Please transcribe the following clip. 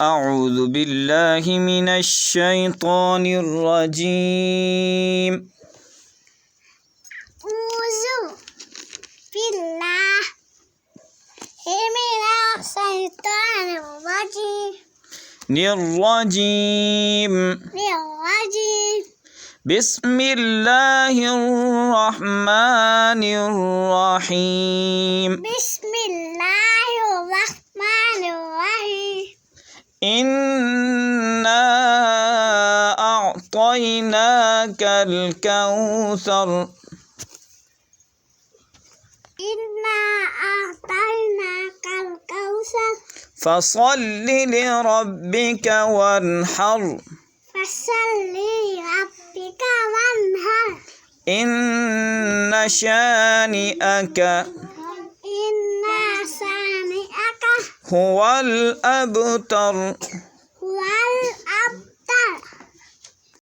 أعوذ بالله من الشيطان الرجيم. أعوذ بالله من الشيطان الرجيم. بسم الله الرحمن الرحيم. بسم الله الرحمن الرحيم. إنا أعطيناك الكوثر. إنا أعطيناك الكوثر. فصل لربك وانحر. فصل لربك وانحر. إن شانئك إن شانئك هو الأبتر.